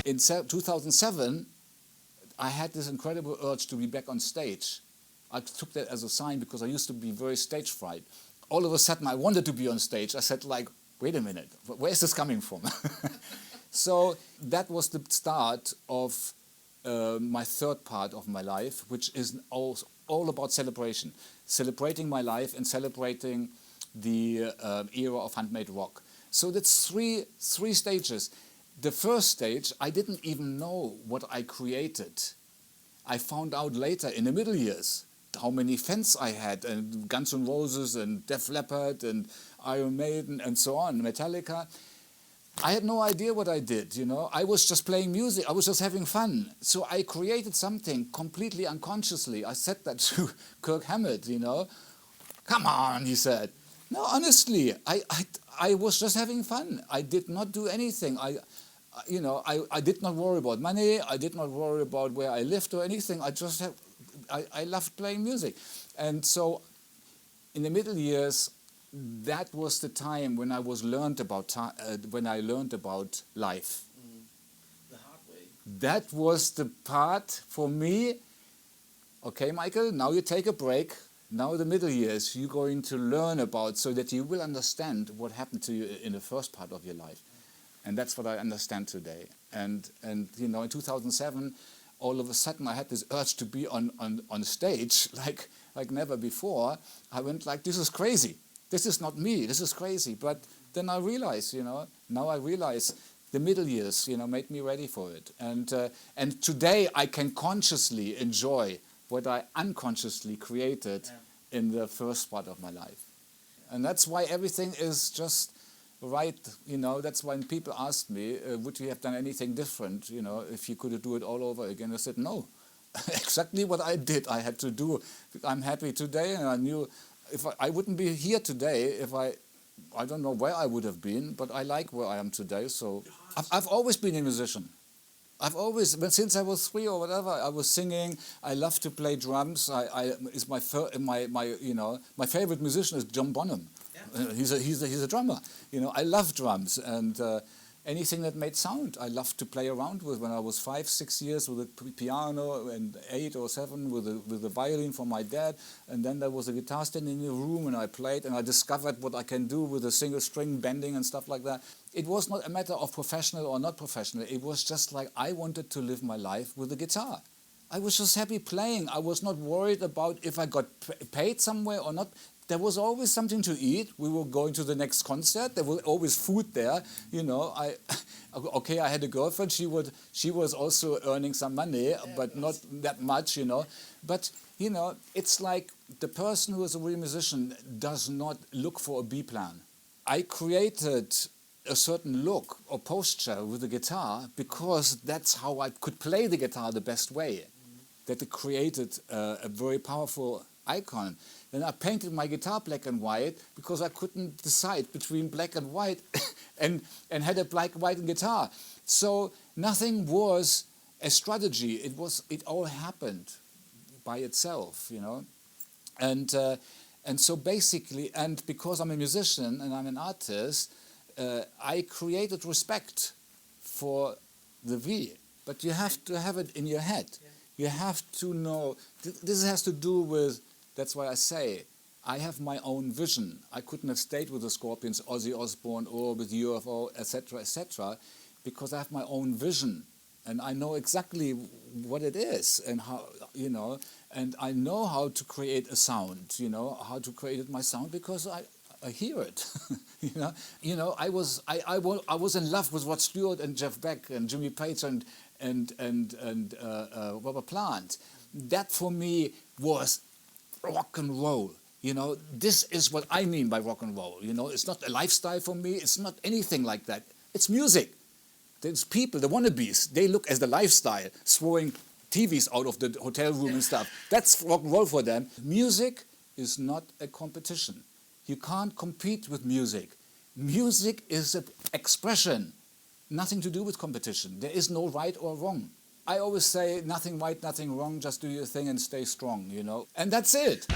in 2007, I had this incredible urge to be back on stage. I took that as a sign because I used to be very stage fright. All of a sudden, I wanted to be on stage. I said, like, wait a minute, where is this coming from? So that was the start of my third part of my life, which is all about celebration. Celebrating my life and celebrating the era of handmade rock. So that's three stages. The first stage, I didn't even know what I created. I found out later in the middle years how many fans I had, and Guns N' Roses and Def Leppard and Iron Maiden and so on, Metallica. I had no idea what I did, you know. I was just playing music. I was just having fun. So I created something completely unconsciously. I said that to Kirk Hammett, you know. Come on, he said. No, honestly, I was just having fun. I did not do anything. I did not worry about money. I did not worry about where I lived or anything. I loved playing music. And so in the middle years, that was the time when I learned about life. The hard way. That was the part for me. Okay, Michael, now you take a break. Now the middle years you're going to learn about, so that you will understand what happened to you in the first part of your life. And that's what I understand today. And you know, in 2007, all of a sudden I had this urge to be on stage like never before. I went like, this is crazy. This is not me. This is crazy. But then I realized, you know, now I realize the middle years, you know, made me ready for it. And today I can consciously enjoy what I unconsciously created in the first part of my life. And that's why everything is just right, you know. That's when people ask me, would you have done anything different, you know, if you could do it all over again? I said, no, exactly what I did, I had to do. I'm happy today, and I knew if I wouldn't be here today if I don't know where I would have been, but I like where I am today. So I've always been a musician. I've always, since I was 3 or whatever, I was singing. I love to play drums. My favorite musician is John Bonham. Yeah. He's a drummer. You know, I love drums, and anything that made sound, I loved to play around with. When I was 5, 6 years with a piano, and 8 or 7 with a violin from my dad, and then there was a guitar stand in the room, and I played, and I discovered what I can do with a single string bending and stuff like that. It was not a matter of professional or not professional. It was just like I wanted to live my life with a guitar. I was just happy playing. I was not worried about if I got paid somewhere or not. There was always something to eat. We were going to the next concert. There was always food there. You know, I had a girlfriend. She was also earning some money, but not that much, you know. But, you know, it's like the person who is a real musician does not look for a B plan. I created a certain look or posture with the guitar because that's how I could play the guitar the best way. That it created a very powerful icon. Then I painted my guitar black and white because I couldn't decide between black and white and had a black, white guitar. So nothing was a strategy. It all happened by itself, you know. And so basically, and because I'm a musician and I'm an artist, I created respect for the V. But you have to have it in your head. Yeah. You have to know, this has to do with, that's why I say, I have my own vision. I couldn't have stayed with the Scorpions, Ozzy Osbourne, or with UFO, etc., because I have my own vision. And I know exactly what it is and how, you know, and I know how to create a sound, you know, how to create my sound because I hear it. you know, I was in love with Rod Stewart and Jeff Beck and Jimmy Page and Robert Plant. That for me was rock and roll. You know, this is what I mean by rock and roll. You know, it's not a lifestyle for me. It's not anything like that. It's music. There's people, the wannabes, they look as the lifestyle, throwing TVs out of the hotel room and stuff. That's rock and roll for them. Music is not a competition. You can't compete with music. Music is an expression, nothing to do with competition. There is no right or wrong. I always say nothing right, nothing wrong, just do your thing and stay strong, you know. And that's it.